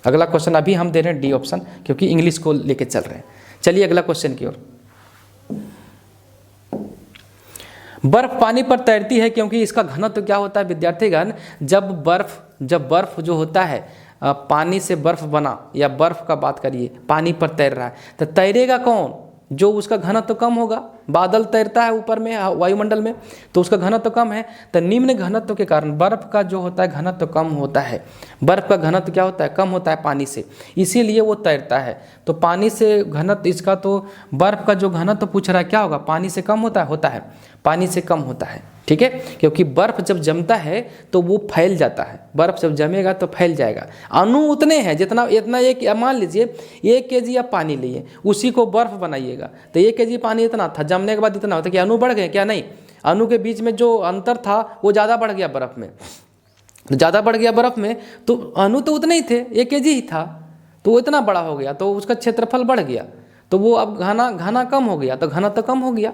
अगला क्वेश्चन अभी हम दे रहे हैं डी ऑप्शन, क्योंकि इंग्लिश को लेके चल रहे हैं। चलिए अगला क्वेश्चन की ओर। बर्फ पानी पर तैरती है क्योंकि इसका घनत्व क्या होता है विद्यार्थीगण? जब बर्फ जो होता है, पानी से बर्फ बना या बर्फ का बात करिए, पानी पर तैर रहा है तो तैरेगा कौन? जो उसका घनत्व कम होगा। बादल तैरता है ऊपर में वायुमंडल में तो उसका घनत्व कम है, तो निम्न घनत्व के कारण बर्फ का जो होता है घनत्व कम होता है। बर्फ का घनत्व क्या होता है? कम होता है पानी से, इसीलिए वो तैरता है। तो पानी से घनत्व इसका, तो बर्फ का जो घनत्व पूछ रहा है क्या होगा? पानी से कम होता है पानी से कम होता है। ठीक है, क्योंकि बर्फ़ जब जमता है तो वो फैल जाता है, बर्फ़ जब जमेगा तो फैल जाएगा। अणु उतने हैं जितना, इतना एक मान लीजिए 1 kg आप पानी लिए, उसी को बर्फ़ बनाइएगा तो 1 kg पानी इतना था, जमने के बाद इतना होता है कि अणु बढ़ गए क्या? नहीं, अणु के बीच में जो अंतर था वो ज़्यादा बढ़ गया बर्फ़ में, ज़्यादा बढ़ गया बर्फ़ में, तो अणु तो उतने ही थे, 1 kg ही था, तो वो इतना बड़ा हो गया, तो उसका क्षेत्रफल बढ़ गया, तो वो अब घना कम हो गया, तो घनत्व कम हो गया,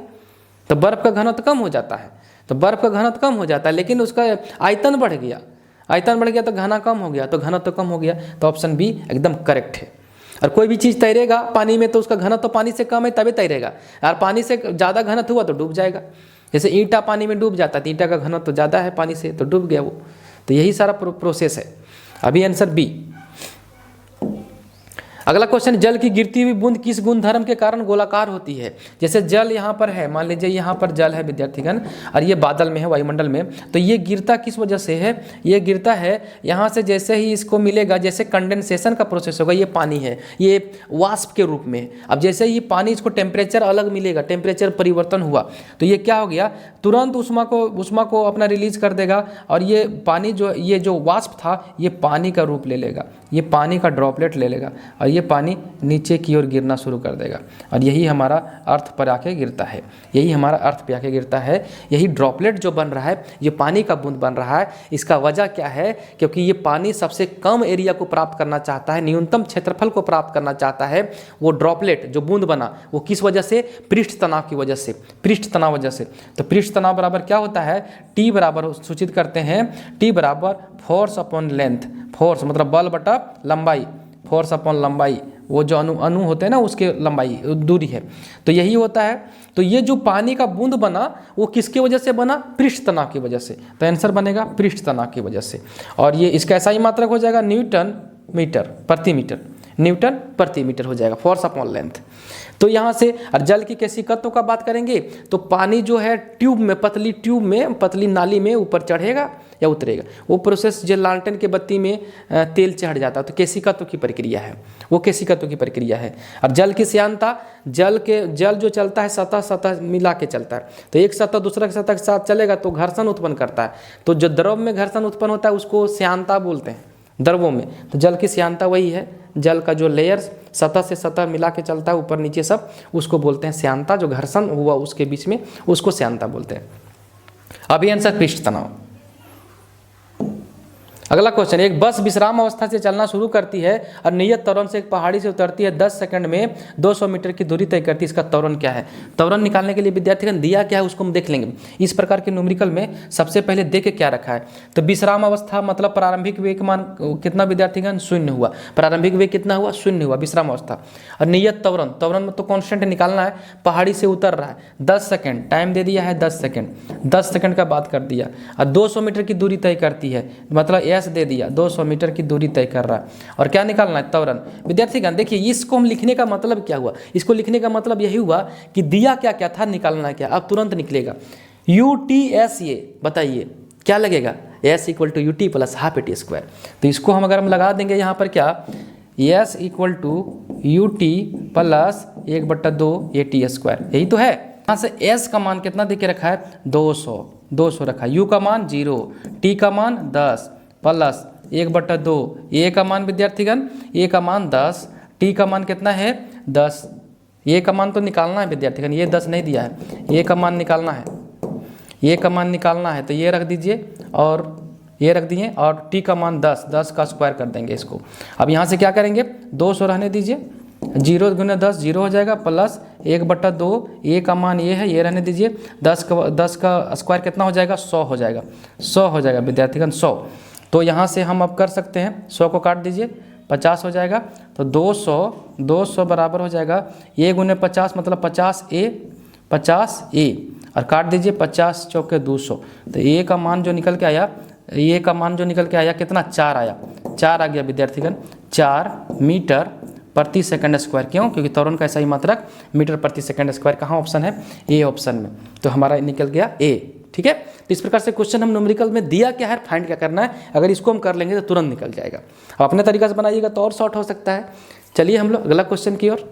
तो बर्फ़ का घनत्व कम हो जाता है, तो बर्फ़ का घनत्व कम हो जाता है, लेकिन उसका आयतन बढ़ गया, आयतन बढ़ गया तो घना कम हो गया, तो घनत्व कम हो गया, तो ऑप्शन बी एकदम करेक्ट है। और कोई भी चीज़ तैरेगा पानी में तो उसका घनत्व पानी से कम है तभी तैरेगा, और पानी से ज़्यादा घनत्व हुआ तो डूब जाएगा। जैसे ईंटा पानी में डूब जाता है, तो ईंटा का घनत्व ज़्यादा है पानी से तो डूब गया वो। तो यही सारा प्रोसेस है। अभी आंसर बी। अगला क्वेश्चन, जल की गिरती हुई बूंद किस गुणधर्म के कारण गोलाकार होती है? जैसे जल यहाँ पर है, मान लीजिए यहाँ पर जल है विद्यार्थीगण, और ये बादल में है, वायुमंडल में, तो ये गिरता किस वजह से है? ये गिरता है यहाँ से, जैसे ही इसको मिलेगा, जैसे कंडेंसेशन का प्रोसेस होगा, ये पानी है, ये वाष्प के रूप में। अब जैसे ही पानी, इसको टेम्परेचर अलग मिलेगा, टेम्परेचर परिवर्तन हुआ तो ये क्या हो गया, तुरंत उष्मा को अपना रिलीज कर देगा, और ये पानी ये जो वाष्प था ये पानी का रूप ले लेगा, ये पानी का ड्रॉपलेट ले लेगा, और ये पानी नीचे की ओर गिरना शुरू कर देगा, और यही हमारा अर्थ पर आके गिरता है, यही हमारा अर्थ पे आके गिरता है। यही ड्रॉपलेट जो बन रहा है, ये पानी का बूंद बन रहा है। इसका वजह क्या है? क्योंकि ये पानी सबसे कम एरिया को प्राप्त करना चाहता है, न्यूनतम क्षेत्रफल को प्राप्त करना चाहता है। वो ड्रॉपलेट जो बूंद बना वो किस वजह से? पृष्ठ तनाव की वजह से, पृष्ठ तनाव वजह से। तो पृष्ठ तनाव बराबर क्या होता है? टी बराबर सूचित करते हैं, टी बराबर फोर्स अपॉन लेंथ। फोर्स मतलब बल बटा लंबाई, फोर्स अपॉन लंबाई, वो जो अणु होते हैं ना उसके लंबाई दूरी है, तो यही होता है। तो ये जो पानी का बूंद बना वो किसकी वजह से बना? पृष्ठ तनाव की वजह से। तो आंसर बनेगा पृष्ठ तनाव की वजह से। और ये इसका ऐसा ही मात्रक हो जाएगा, न्यूटन मीटर प्रति मीटर, न्यूटन प्रति मीटर हो जाएगा, फोर्स अपॉन लेंथ। तो यहाँ से और जल की केशिकत्व का बात करेंगे तो पानी जो है ट्यूब में, पतली नाली में ऊपर चढ़ेगा या उतरेगा, वो प्रोसेस जो लालटेन के बत्ती में तेल चढ़ जाता है, तो केशिकत्व की प्रक्रिया है, वो केशिकत्व की प्रक्रिया है। और जल की श्यानता, जल जो चलता है सतह मिला के चलता है, तो एक सतह दूसरा के सतह के साथ चलेगा तो घर्षण उत्पन्न करता है। तो जो द्रव में घर्षण उत्पन्न होता है उसको श्यानता बोलते हैं, द्रवों में। तो जल की श्यानता वही है, जल का जो लेयर्स सतह से सतह मिला के चलता है ऊपर नीचे सब, उसको बोलते हैं श्यानता। जो घर्षण हुआ उसके बीच में उसको श्यानता बोलते हैं। अभी आंसर पृष्ठ तनाव। अगला क्वेश्चन, एक बस विश्राम अवस्था से चलना शुरू करती है और नियत त्वरण से एक पहाड़ी से उतरती है, 10 सेकंड में 200 मीटर की दूरी तय करती है, इसका त्वरण क्या है? त्वरण निकालने के लिए विद्यार्थीगण दिया क्या है उसको हम देख लेंगे। इस प्रकार के न्यूमेरिकल में सबसे पहले देख के क्या रखा है, तो विश्राम अवस्था मतलब प्रारंभिक वेग मान कितना विद्यार्थीगण? 0 हुआ। प्रारंभिक वेग कितना हुआ? 0 हुआ विश्राम अवस्था। और नियत त्वरण में तो कॉन्स्टेंट निकालना है, पहाड़ी से उतर रहा है, 10 सेकेंड टाइम दे दिया है, 10 सेकेंड, 10 सेकेंड का बात कर दिया। और 200 मीटर की दूरी तय करती है, मतलब दे दिया, 200 मीटर की दूरी तय कर रहा है। और क्या निकालना है? त्वरण। विद्यार्थीगण देखिए, इसको हम लिखने का मतलब क्या हुआ? इसको लिखने का मतलब यही हुआ कि दिया क्या क्या था, निकालना क्या, अब तुरंत निकलेगा। UTS, ये बताइए क्या लगेगा? S = UT + ½ AT²। तो इसको अगर हम लगा देंगे यहाँ पर क्या, S = UT + 1/2 AT², यही तो है। यहाँ से S का मान कितना दे के रखा है? 200 रखा है। U का मान 0, T का मान 10 प्लस 1/2, A का मान विद्यार्थीगण, A का मान 10, T का मान कितना है? 10। A का मान तो निकालना है विद्यार्थीगण, ये 10 नहीं दिया है, A का मान निकालना है, A का मान निकालना है, तो ये रख दीजिए और ये रख दिए, और T का मान 10 का स्क्वायर कर देंगे इसको। अब यहाँ से क्या करेंगे? 200 रहने दीजिए, 0 × 10 0 हो जाएगा, प्लस 1/2, A का मान ये है, ये रहने दीजिए, 10 का स्क्वायर कितना हो जाएगा? 100 हो जाएगा, 100 हो जाएगा विद्यार्थीगण, 100। तो यहाँ से हम अब कर सकते हैं, 100 को काट दीजिए, 50 हो जाएगा। तो 200 बराबर हो जाएगा A × 50 मतलब 50A, और काट दीजिए 50 चौके 200। तो A का मान जो निकल के आया, कितना? 4 आया, 4 आ गया विद्यार्थीगण, 4 मीटर प्रति सेकंड स्क्वायर। क्यों? क्योंकि त्वरण का ऐसा ही मात्रक मीटर प्रति सेकंड स्क्वायर कहाँ ऑप्शन है? ए ऑप्शन में। तो हमारा निकल गया ए। ठीक है, तो इस प्रकार से क्वेश्चन हम न्यूमेरिकल में दिया क्या है, फाइंड क्या करना है, अगर इसको हम कर लेंगे तो तुरंत निकल जाएगा। अब अपने तरीका से बनाइएगा तो और शॉर्ट हो सकता है। चलिए हम लोग अगला क्वेश्चन की ओर।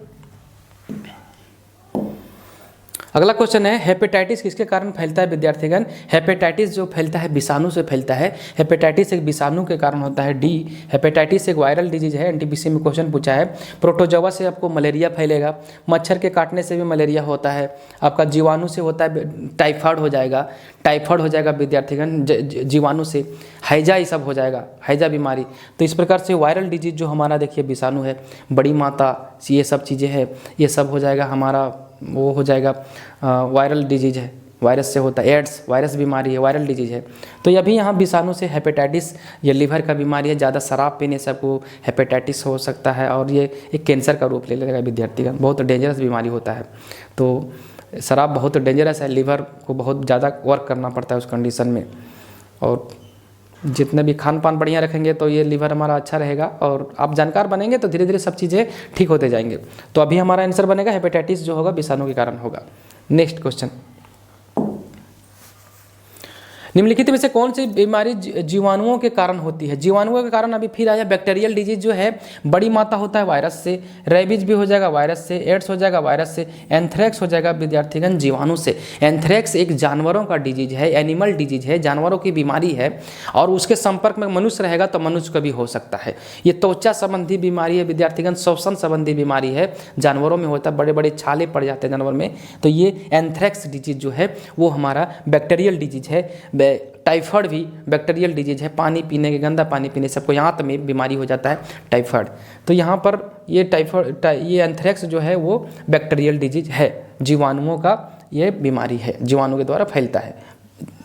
अगला क्वेश्चन है हेपेटाइटिस किसके कारण फैलता है विद्यार्थीगण। हेपेटाइटिस जो फैलता है विषाणु से फैलता है। हेपेटाइटिस एक विषाणु के कारण होता है। डी, हेपेटाइटिस एक वायरल डिजीज है। एनटीपीसी में क्वेश्चन पूछा है। प्रोटोजोआ से आपको मलेरिया फैलेगा। मच्छर के काटने से भी मलेरिया होता है। आपका जीवाणु से होता है टाइफाइड हो जाएगा। टाइफाइड हो जाएगा विद्यार्थीगण जीवाणु से। हैजा ये सब हो जाएगा, हैजा बीमारी। तो इस प्रकार से वायरल डिजीज जो हमारा देखिए विषाणु है, बड़ी माता, ये सब चीज़ें हैं, ये सब हो जाएगा हमारा, वो हो जाएगा वायरल डिजीज है। वायरस से होता है। एड्स वायरस बीमारी है, वायरल डिजीज है। तो ये भी यहाँ विषाणु से हेपेटाइटिस, ये लीवर का बीमारी है। ज़्यादा शराब पीने से आपको हेपेटाइटिस हो सकता है और ये एक कैंसर का रूप ले लेगा विद्यार्थीगण। बहुत डेंजरस बीमारी होता है। तो शराब बहुत डेंजरस है, लीवर को बहुत ज़्यादा वर्क करना पड़ता है उस कंडीशन में। और जितने भी खान पान बढ़िया रखेंगे तो ये लीवर हमारा अच्छा रहेगा और आप जानकार बनेंगे तो धीरे धीरे सब चीज़ें ठीक होते जाएंगे। तो अभी हमारा आंसर बनेगा हेपेटाइटिस जो होगा विषाणु के कारण होगा। नेक्स्ट क्वेश्चन, निम्नलिखित में से कौन सी बीमारी जीवाणुओं के कारण होती है। जीवाणुओं के कारण अभी फिर आया बैक्टीरियल डिजीज जो है, बड़ी माता होता है वायरस से। रेबीज भी हो जाएगा वायरस से। एड्स हो जाएगा वायरस से। एंथ्रेक्स हो जाएगा विद्यार्थीगण जीवाणु से। एंथ्रेक्स एक जानवरों का डिजीज है, एनिमल डिजीज है, जानवरों की बीमारी है और उसके संपर्क में मनुष्य रहेगा तो मनुष्य को भी हो सकता है। ये त्वचा संबंधी बीमारी है विद्यार्थीगण, श्वसन संबंधी बीमारी है, जानवरों में होता है, बड़े बड़े छाले पड़ जाते हैं जानवर में। तो ये एंथ्रेक्स डिजीज जो है वो हमारा बैक्टीरियल डिजीज है। टाइफाइड भी बैक्टीरियल डिजीज है, पानी पीने के, गंदा पानी पीने से आपको यहाँ में बीमारी हो जाता है टाइफाइड। तो यहाँ पर ये टाइफाइड, ये एंथ्रेक्स जो है वो बैक्टीरियल डिजीज है, जीवाणुओं का ये बीमारी है, जीवाणु के द्वारा फैलता है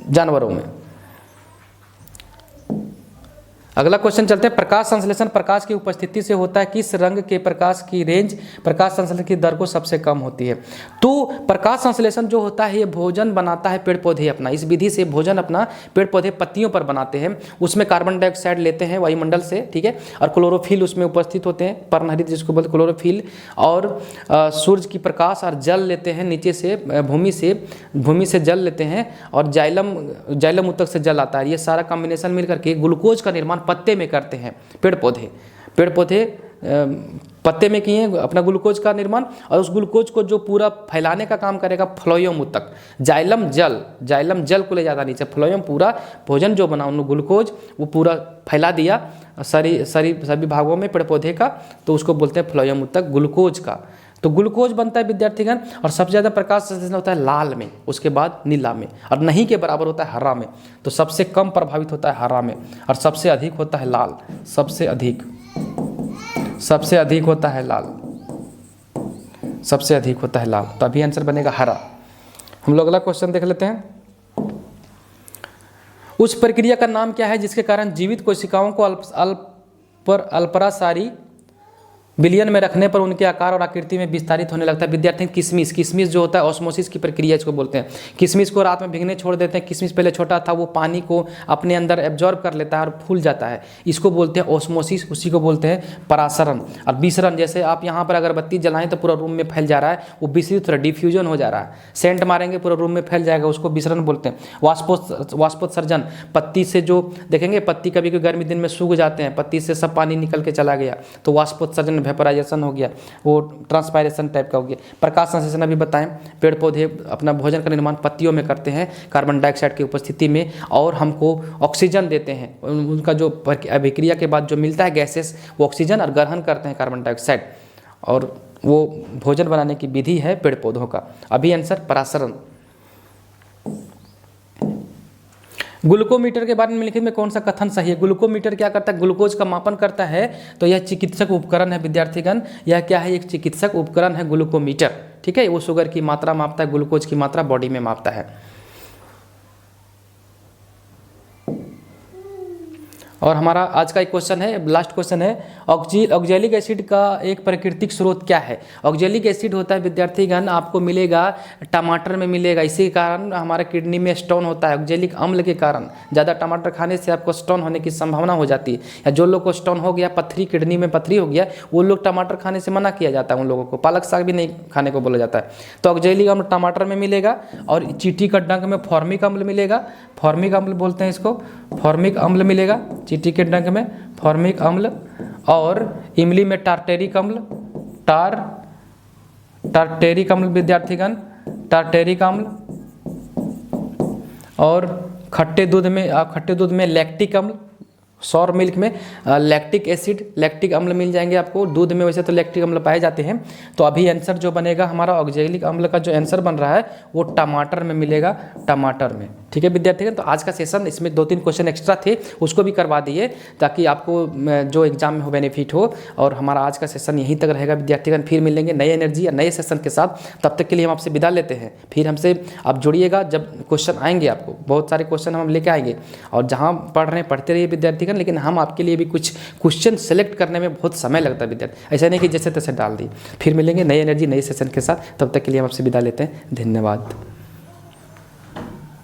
जानवरों में। अगला क्वेश्चन चलते हैं, प्रकाश संश्लेषण प्रकाश की उपस्थिति से होता है। किस रंग के प्रकाश की रेंज प्रकाश संश्लेषण की दर को सबसे कम होती है। तो प्रकाश संश्लेषण जो होता है ये भोजन बनाता है पेड़ पौधे अपना, इस विधि से भोजन अपना पेड़ पौधे पत्तियों पर बनाते हैं। उसमें कार्बन डाइऑक्साइड लेते हैं वायुमंडल से, ठीक है, और क्लोरोफिल उसमें उपस्थित होते हैं, पर्णहरित जिसको बोलते क्लोरोफिल, और सूर्य की प्रकाश और जल लेते हैं नीचे से, भूमि से जल लेते हैं और जाइलम ऊतक से जल आता है। ये सारा कॉम्बिनेशन मिल करके ग्लूकोज का निर्माण पत्ते में करते हैं पेड़ पौधे पत्ते में किए अपना ग्लूकोज का निर्माण, और उस ग्लूकोज को जो पूरा फैलाने का काम करेगा फ्लोएम ऊतक। जाइलम जल को ले जाता नीचे, फ्लोएम पूरा भोजन जो बना उन्होंने ग्लूकोज वो पूरा फैला दिया सभी भागों में पेड़ पौधे का, तो उसको बोलते हैं फ्लोएम ऊतक ग्लूकोज का। तो ग्लूकोज बनता है विद्यार्थीगण, और सबसे ज़्यादा प्रकाश संश्लेषण होता है लाल में, उसके बाद नीला में, और नहीं के बराबर होता है हरा में। तो सबसे कम प्रभावित होता है हरा में और सबसे अधिक होता है लाल, सबसे अधिक होता है लाल, सबसे अधिक होता है लाल। तो अभी आंसर बनेगा हरा। हम लोग अगला क्वेश्चन देख लेते हैं। उस प्रक्रिया का नाम क्या है जिसके कारण जीवित कोशिकाओं को अल्परासारी विलयन में रखने पर उनके आकार और आकृति में विस्तारित होने लगता है। विद्यार्थी किसमिस जो होता है ऑस्मोसिस की प्रक्रिया इसको बोलते हैं। किसमिस को रात में भीगने छोड़ देते हैं। किसमिस पहले छोटा था, वो पानी को अपने अंदर एब्जॉर्ब कर लेता है और फूल जाता है, इसको बोलते हैं ऑस्मोसिस, उसी को बोलते हैं परासरण। और विसरण, जैसे आप यहाँ पर अगरबत्ती जलाएं तो पूरा रूम में फैल जा रहा है, वो विसरित डिफ्यूजन हो जा रहा है। सेंट मारेंगे पूरा रूम में फैल जाएगा, उसको विसरण बोलते हैं। वाष्पोत्सर्जन, पत्ती से जो देखेंगे, पत्ती कभी कभी गर्मी दिन में सूख जाते हैं, पत्ती से सब पानी निकल के चला गया, तो वाष्पोत्सर्जन वेपराइजेशन हो गया, वो ट्रांसपायरेशन टाइप का हो गया। प्रकाश संश्लेषण अभी बताएं, पेड़ पौधे अपना भोजन का निर्माण पत्तियों में करते हैं कार्बन डाइऑक्साइड की उपस्थिति में, और हमको ऑक्सीजन देते हैं। उनका जो अभिक्रिया के बाद जो मिलता है गैसेस, वो ऑक्सीजन और ग्रहण करते हैं कार्बन डाइऑक्साइड, और वो भोजन बनाने की विधि है पेड़ पौधों का। अभी आंसर परासरण। ग्लूकोमीटर के बारे में निम्नलिखित में कौन सा कथन सही है। ग्लूकोमीटर क्या करता है, ग्लूकोज का मापन करता है। तो यह चिकित्सक उपकरण है विद्यार्थीगण, यह क्या है, एक चिकित्सक उपकरण है ग्लूकोमीटर, ठीक है। वो शुगर की मात्रा मापता है, ग्लूकोज की मात्रा बॉडी में मापता है। और हमारा आज का एक क्वेश्चन है, लास्ट क्वेश्चन है, ऑक्जेलिक एसिड का एक प्राकृतिक स्रोत क्या है। ऑक्जेलिक एसिड होता है विद्यार्थीगण, आपको मिलेगा टमाटर में मिलेगा, इसी कारण हमारे किडनी में स्टोन होता है। ऑक्जेलिक अम्ल के कारण ज़्यादा टमाटर खाने से आपको स्टोन होने की संभावना हो जाती है। या जो लोग को स्टोन हो गया, पथरी, किडनी में पथरी हो गया, वो लोग टमाटर खाने से मना किया जाता है, उन लोगों को पालक साग भी नहीं खाने को बोला जाता है। तो ऑक्जेलिक अम्ल टमाटर में मिलेगा, और चींटी का डंक में फॉर्मिक अम्ल मिलेगा, फॉर्मिक अम्ल बोलते हैं इसको, फॉर्मिक अम्ल मिलेगा चींटी के डंक में, फॉर्मिक अम्ल। और इमली में टार्टेरिक अम्ल, टार्टेरिक अम्ल विद्यार्थीगण, टार्टेरिक अम्ल, और खट्टे दूध में लैक्टिक अम्ल, सौर मिल्क में लैक्टिक एसिड, लैक्टिक अम्ल मिल जाएंगे आपको। दूध में वैसे तो लैक्टिक अम्ल पाए जाते हैं। तो अभी आंसर जो बनेगा हमारा ऑक्जेलिक अम्ल का जो आंसर बन रहा है वो टमाटर में मिलेगा, टमाटर में। ठीक है विद्यार्थीगण, तो आज का सेशन इसमें 2-3 क्वेश्चन एक्स्ट्रा थे, उसको भी करवा दिए ताकि आपको जो एग्जाम में हो बेनिफिट हो। और हमारा आज का सेशन यहीं तक रहेगा विद्यार्थीगण। फिर मिलेंगे नए एनर्जी या नए सेशन के साथ। तब तक के लिए हम आपसे विदा लेते हैं। फिर हमसे आप जुड़िएगा, जब क्वेश्चन आएंगे आपको बहुत सारे क्वेश्चन हम लेके आएंगे। और जहाँ पढ़ रहे हैं पढ़ते रहिए विद्यार्थीगण, लेकिन हम आपके लिए भी कुछ क्वेश्चन सेलेक्ट करने में बहुत समय लगता है विद्यार्थी, ऐसा नहीं कि जैसे तैसे डाल दी। फिर मिलेंगे नई एनर्जी नए सेशन के साथ। तब तक के लिए हम आपसे विदा लेते हैं। धन्यवाद।